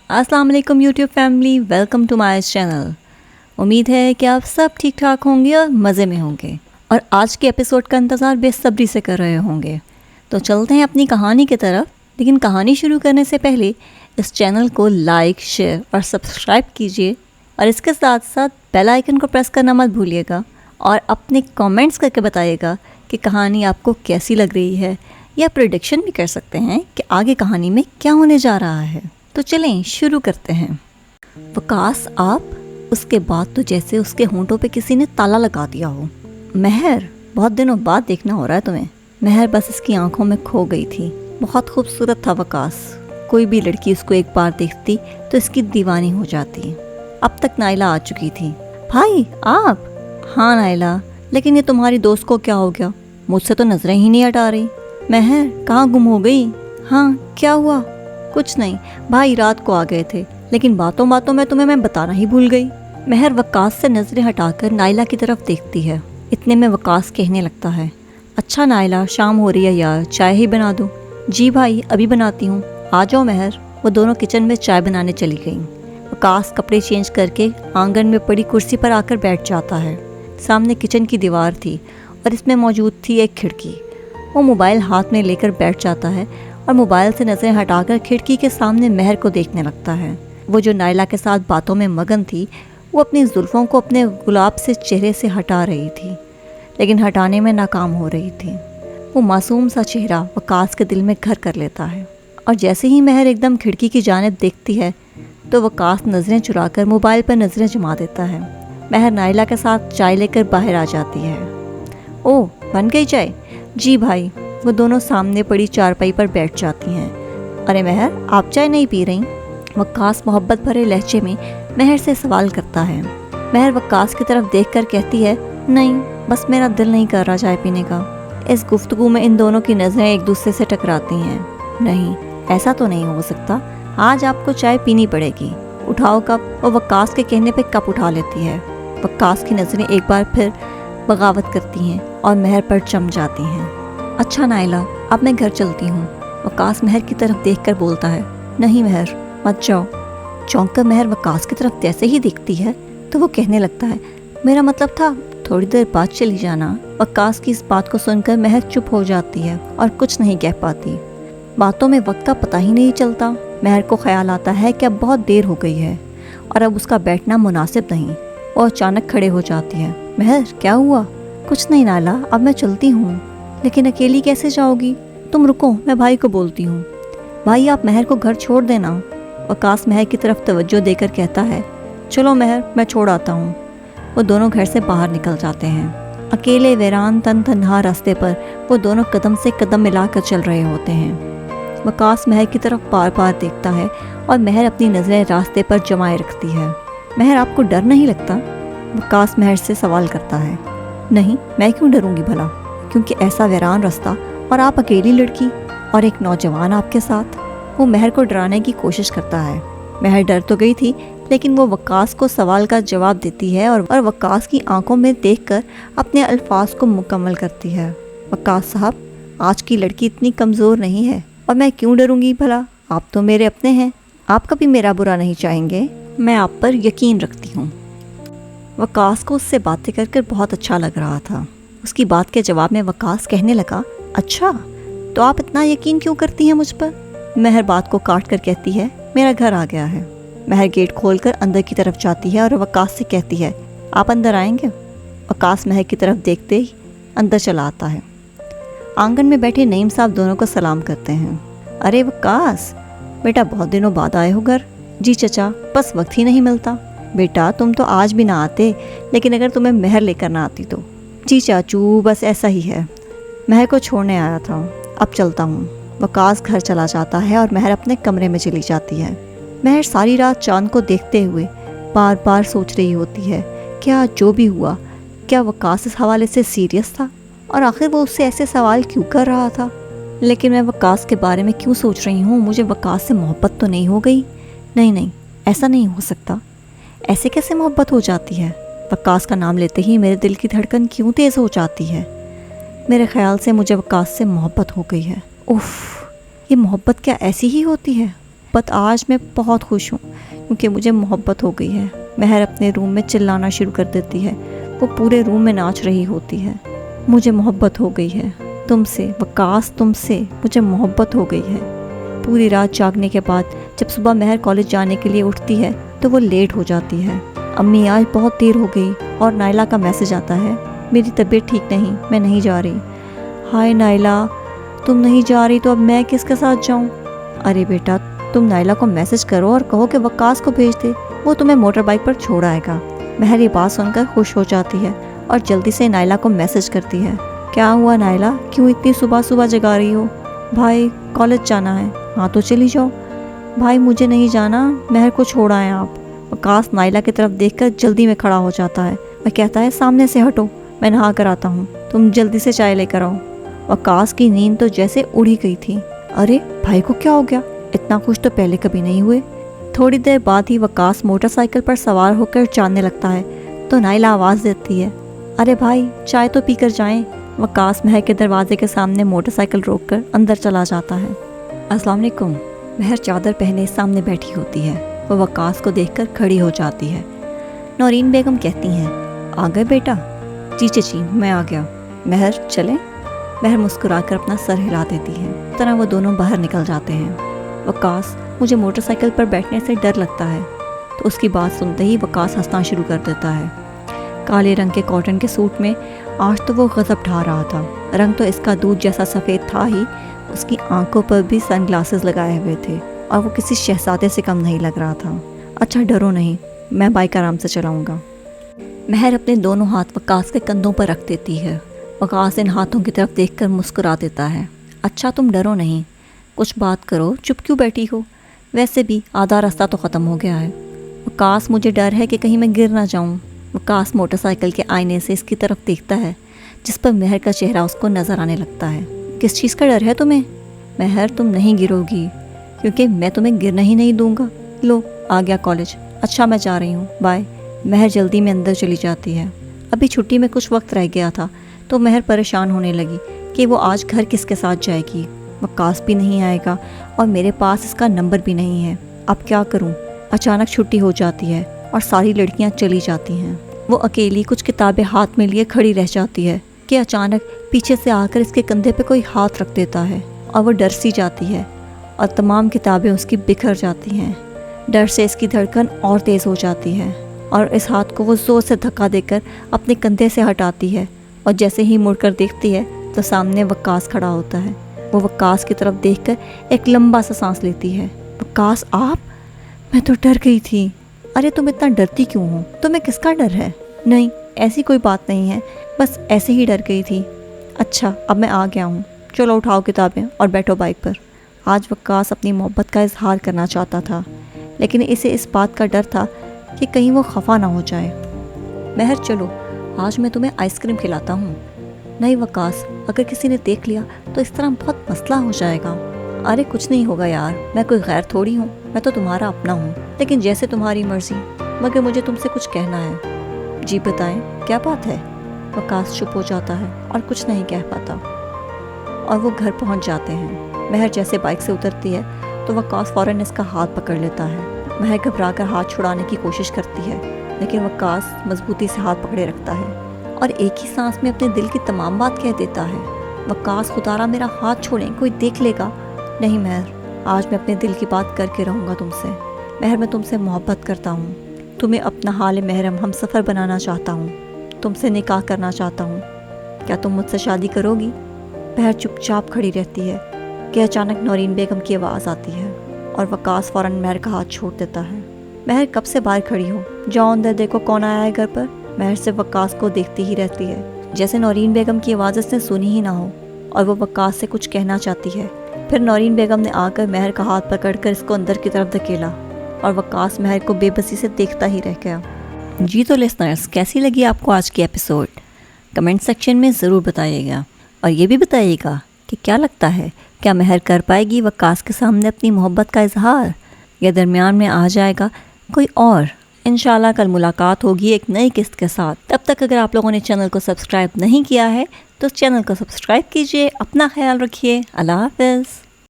अस्सलाम वालेकुम YouTube family, welcome to my channel. उम्मीद है कि आप सब ठीक ठाक होंगे और मज़े में होंगे और आज के एपिसोड का इंतज़ार बेसब्री से कर रहे होंगे। तो चलते हैं अपनी कहानी की तरफ, लेकिन कहानी शुरू करने से पहले इस चैनल को लाइक, शेयर और सब्सक्राइब कीजिए और इसके साथ साथ बेल आइकन को प्रेस करना मत भूलिएगा और अपने कमेंट्स करके बताइएगा कि कहानी आपको कैसी लग रही है, या प्रेडिक्शन भी कर सकते हैं कि आगे कहानी में क्या होने जा रहा है। तो चलें शुरू करते हैं। वकास आप, उसके बाद तो जैसे उसके होंठों पे किसी ने ताला लगा दिया हो। महर, बहुत दिनों बाद देखना हो रहा है तुम्हें। महर बस इसकी आंखों में खो गई थी। बहुत खूबसूरत था वकास। कोई भी लड़की उसको एक बार देखती तो इसकी दीवानी हो जाती। अब तक नाइला आ चुकी थी। भाई आप? हाँ नाइला, लेकिन ये तुम्हारी दोस्त को क्या हो गया? मुझसे तो नजरें ही नहीं हटा रही। महर कहाँ गुम हो गई? हाँ क्या हुआ? कुछ नहीं भाई, रात को आ गए थे, लेकिन बातों बातों में तुम्हें मैं बताना ही भूल गई। महर वकास से नजरें हटाकर नाइला की तरफ देखती है। इतने में वकास कहने लगता है, अच्छा नाइला, शाम हो रही है यार, चाय ही बना दूँ? जी भाई अभी बनाती हूँ, आ जाओ महर। वो दोनों किचन में चाय बनाने चली गईं। वकास कपड़े चेंज करके आंगन में पड़ी कुर्सी पर आकर बैठ जाता है। सामने किचन की दीवार थी और इसमें मौजूद थी एक खिड़की। वो मोबाइल हाथ में लेकर बैठ जाता है और मोबाइल से नज़रें हटाकर खिड़की के सामने महर को देखने लगता है। वो जो नाइला के साथ बातों में मगन थी, वो अपनी जुल्फ़ों को अपने गुलाब से चेहरे से हटा रही थी, लेकिन हटाने में नाकाम हो रही थी। वो मासूम सा चेहरा वकास के दिल में घर कर लेता है और जैसे ही महर एकदम खिड़की की जानिब देखती है तो वकास नज़रें चुराकर मोबाइल पर नज़रें जमा देता है। महर नाइला के साथ चाय लेकर बाहर आ जाती है। ओह, बन गई चाय? जी भाई। वो दोनों सामने पड़ी चारपाई पर बैठ जाती हैं। अरे महर, आप चाय नहीं पी रही? वकास मोहब्बत भरे लहजे में महर से सवाल करता है। महर वकास की तरफ देखकर कहती है, नहीं, बस मेरा दिल नहीं कर रहा चाय पीने का। इस गुफ्तगू में इन दोनों की नज़रें एक दूसरे से टकराती हैं। नहीं, ऐसा तो नहीं हो सकता, आज आपको चाय पीनी पड़ेगी। उठाओ कप। वो वकास के कहने पे कप उठा लेती है। वकास की नज़रें एक बार फिर बगावत करती हैं और महर पर जम जाती हैं। अच्छा नाइला, अब मैं घर चलती हूँ। वकास महर की तरफ देखकर बोलता है। नहीं महर, मत जाओ। चौंक कर महर वकास की तरफ जैसे ही देखती है तो वो कहने लगता है, मेरा मतलब था थोड़ी देर बाद चली जाना। वकास की इस बात को सुनकर महर चुप हो जाती है और कुछ नहीं कह पाती। बातों में वक्त का पता ही नहीं चलता। महर को ख्याल आता है कि अब बहुत देर हो गई है और अब उसका बैठना मुनासिब नहीं। वो अचानक खड़े हो जाती है। महर क्या हुआ? कुछ नहीं नाइला, अब मैं चलती हूँ। लेकिन अकेली कैसे जाओगी? तुम रुको, मैं भाई को बोलती हूँ। भाई आप महर को घर छोड़ देना। वकास महर की तरफ तवज्जो देकर कहता है, चलो महर, मैं छोड़ आता हूँ। वो दोनों घर से बाहर निकल जाते हैं। अकेले वीरान तन तन्हा रास्ते पर वो दोनों कदम से कदम मिलाकर चल रहे होते हैं। वकास महर की तरफ बार बार देखता है और महर अपनी नज़रें रास्ते पर जमाए रखती है। महर आपको डर नहीं लगता? वकास महर से सवाल करता है। नहीं, मैं क्यों डरूंगी भला, क्योंकि ऐसा वीरान रास्ता और आप अकेली लड़की और एक नौजवान आपके साथ। वो महर को डराने की कोशिश करता है। महर डर तो गई थी, लेकिन वो वकास को सवाल का जवाब देती है और वकास की आंखों में देखकर अपने अल्फाज को मुकम्मल करती है। वकास साहब, आज की लड़की इतनी कमज़ोर नहीं है और मैं क्यों डरूंगी भला, आप तो मेरे अपने हैं, आप कभी मेरा बुरा नहीं चाहेंगे, मैं आप पर यकीन रखती हूँ। वकास को उससे बातें कर कर बहुत अच्छा लग रहा था। उसकी बात के जवाब में वकास कहने लगा, अच्छा तो आप इतना यकीन क्यों करती हैं मुझ पर? महर बात को काट कर कहती है, मेरा घर आ गया है। महर गेट खोलकर अंदर की तरफ जाती है और वकास से कहती है, आप अंदर आएंगे? वकास महर की तरफ देखते ही अंदर चला आता है। आंगन में बैठे नईम साहब दोनों को सलाम करते हैं। अरे वकास बेटा, बहुत दिनों बाद आए हो घर? जी चचा, बस वक्त ही नहीं मिलता। बेटा तुम तो आज भी ना आते, लेकिन अगर तुम्हें महर लेकर ना आती तो। जी चाचू, बस ऐसा ही है, महर को छोड़ने आया था, अब चलता हूँ। वकास घर चला जाता है और महर अपने कमरे में चली जाती है। महर सारी रात चांद को देखते हुए बार बार सोच रही होती है, क्या जो भी हुआ, क्या वकास इस हवाले से सीरियस था और आखिर वो उससे ऐसे सवाल क्यों कर रहा था? लेकिन मैं वकास के बारे में क्यों सोच रही हूँ? मुझे वकास से मोहब्बत तो नहीं हो गई? नहीं, ऐसा नहीं हो सकता। ऐसे कैसे मोहब्बत हो जाती है? वकास का नाम लेते ही मेरे दिल की धड़कन क्यों तेज़ हो जाती है? मेरे ख्याल से मुझे वकास से मोहब्बत हो गई है। उफ़, ये मोहब्बत क्या ऐसी ही होती है? बट आज मैं बहुत खुश हूँ क्योंकि मुझे मोहब्बत हो गई है। महर अपने रूम में चिल्लाना शुरू कर देती है, वो पूरे रूम में नाच रही होती है। मुझे मोहब्बत हो गई है तुमसे वकास, तुमसे मुझे मोहब्बत हो गई है। पूरी रात जागने के बाद जब सुबह महर कॉलेज जाने के लिए उठती है तो वो लेट हो जाती है। अम्मी आज बहुत देर हो गई और नायला का मैसेज आता है, मेरी तबीयत ठीक नहीं, मैं नहीं जा रही। हाय नायला, तुम नहीं जा रही तो अब मैं किसके साथ जाऊं? अरे बेटा, तुम नायला को मैसेज करो और कहो कि वकास को भेज दे, वो तुम्हें मोटर बाइक पर छोड़ आएगा। महर ये बात सुनकर खुश हो जाती है और जल्दी से नायला को मैसेज करती है, क्या हुआ नायला, क्यों इतनी सुबह सुबह जगा रही हो? भाई कॉलेज जाना है। हाँ तो चली जाओ। भाई मुझे नहीं जाना, महर को छोड़ आए आप। वकास नायला की तरफ देखकर जल्दी में खड़ा हो जाता है। वह कहता है, सामने से हटो, मैं नहा कर आता हूँ, तुम जल्दी से चाय लेकर आओ। वकास की नींद तो जैसे उड़ी गई थी। अरे भाई को क्या हो गया, इतना खुश तो पहले कभी नहीं हुए। थोड़ी देर बाद ही वकास मोटरसाइकिल पर सवार होकर जाने लगता है तो नायला आवाज़ देती है, अरे भाई चाय तो पीकर जाएं। वकास महर के दरवाजे के सामने मोटरसाइकिल रोककर अंदर चला जाता है। अस्सलाम वालेकुम। महर चादर पहने सामने बैठी होती है, वो वकास को देखकर खड़ी हो जाती है। नौरीन बेगम कहती हैं, आ गए बेटा? जी चाची मैं आ गया। महर चलें? महर मुस्कुराकर अपना सर हिला देती है। इस तरह वो दोनों बाहर निकल जाते हैं। वकास, मुझे मोटरसाइकिल पर बैठने से डर लगता है। तो उसकी बात सुनते ही वकास हंसना शुरू कर देता है। काले रंग के कॉटन के सूट में आज तो वो गजब ढा रहा था। रंग तो इसका दूध जैसा सफ़ेद था ही, उसकी आंखों पर भी सनग्लासेस लगाए हुए थे और वो किसी शहजादे से कम नहीं लग रहा था। अच्छा डरो नहीं, मैं बाइक आराम से चलाऊंगा। महर अपने दोनों हाथ वकास के कंधों पर रख देती है। वकास इन हाथों की तरफ देखकर मुस्कुरा देता है। अच्छा तुम डरो नहीं, कुछ बात करो, चुप क्यों बैठी हो? वैसे भी आधा रास्ता तो ख़त्म हो गया है। वकास, मुझे डर है कि कहीं मैं गिर ना जाऊं। वकास मोटरसाइकिल के आईने से इसकी तरफ देखता है जिस पर महर का चेहरा उसको नज़र आने लगता है। किस चीज़ का डर है तुम्हें? महर तुम नहीं गिरोगी क्योंकि मैं तुम्हें गिरना ही नहीं दूंगा। लो आ गया कॉलेज। अच्छा मैं जा रही हूँ, बाय। महर जल्दी में अंदर चली जाती है। अभी छुट्टी में कुछ वक्त रह गया था तो महर परेशान होने लगी कि वो आज घर किसके साथ जाएगी। वकास भी नहीं आएगा और मेरे पास इसका नंबर भी नहीं है, अब क्या करूँ? अचानक छुट्टी हो जाती है और सारी लड़कियाँ चली जाती हैं। वो अकेली कुछ किताबें हाथ में लिए खड़ी रह जाती है कि अचानक पीछे से आकर इसके कंधे पे कोई हाथ रख देता है और वो डर सी जाती है और तमाम किताबें उसकी बिखर जाती हैं। डर से इसकी धड़कन और तेज़ हो जाती है और इस हाथ को वो ज़ोर से धक्का देकर अपने कंधे से हटाती है और जैसे ही मुड़कर देखती है तो सामने वकास खड़ा होता है। वो वकास की तरफ देखकर एक लंबा सा सांस लेती है। वकास आप? मैं तो डर गई थी। अरे तुम इतना डरती क्यों हो? तुम्हें किसका डर है? नहीं ऐसी कोई बात नहीं है, बस ऐसे ही डर गई थी। अच्छा अब मैं आ गया हूँ, चलो उठाओ किताबें और बैठो बाइक पर। आज वकास अपनी मोहब्बत का इजहार करना चाहता था लेकिन इसे इस बात का डर था कि कहीं वो खफा ना हो जाए। महर चलो, आज मैं तुम्हें आइसक्रीम खिलाता हूँ। नहीं वकास, अगर किसी ने देख लिया तो इस तरह बहुत मसला हो जाएगा। अरे कुछ नहीं होगा यार, मैं कोई गैर थोड़ी हूँ, मैं तो तुम्हारा अपना हूँ। लेकिन जैसे तुम्हारी मर्जी, मगर मुझे तुमसे कुछ कहना है। जी बताएं, क्या बात है? वकास चुप हो जाता है और कुछ नहीं कह पाता और वो घर पहुँच जाते हैं। महर जैसे बाइक से उतरती है तो वकास फ़ौरन इसका हाथ पकड़ लेता है। महर घबराकर हाथ छुड़ाने की कोशिश करती है लेकिन वकास मजबूती से हाथ पकड़े रखता है और एक ही सांस में अपने दिल की तमाम बात कह देता है। वकास खुदारा मेरा हाथ छोड़ें, कोई देख लेगा। नहीं महर, आज मैं अपने दिल की बात करके रहूँगा तुमसे। महर मैं तुमसे मोहब्बत करता हूँ, तुम्हें अपना हाल महरम हम सफ़र बनाना चाहता हूँ, तुमसे निकाह करना चाहता हूँ। क्या तुम मुझसे शादी करोगी? महर चुपचाप खड़ी रहती है कि अचानक नौरीन बेगम की आवाज़ आती है और वकास फ़ौरन महर का हाथ छोड़ देता है। महर कब से बाहर खड़ी हो, जाओ अंदर देखो कौन आया है घर पर। महर से वकास को देखती ही रहती है जैसे नौरीन बेगम की आवाज़ इसने सुनी ही ना हो और वो वकास से कुछ कहना चाहती है। फिर नौरीन बेगम ने आकर महर का हाथ पकड़कर इसको अंदर की तरफ धकेला और वकास महर को बेबसी से देखता ही रह गया। जी तो लिसनर्स, कैसी लगी आपको आज की एपिसोड? कमेंट सेक्शन में ज़रूर बताइएगा और ये भी बताइएगा कि क्या लगता है, क्या महर कर पाएगी वकास के सामने अपनी मोहब्बत का इजहार या दरमियान में आ जाएगा कोई और? इंशाल्लाह कल मुलाकात होगी एक नई किस्त के साथ। तब तक अगर आप लोगों ने चैनल को सब्सक्राइब नहीं किया है तो चैनल को सब्सक्राइब कीजिए। अपना ख्याल रखिए। अल्लाह हाफ़िज़।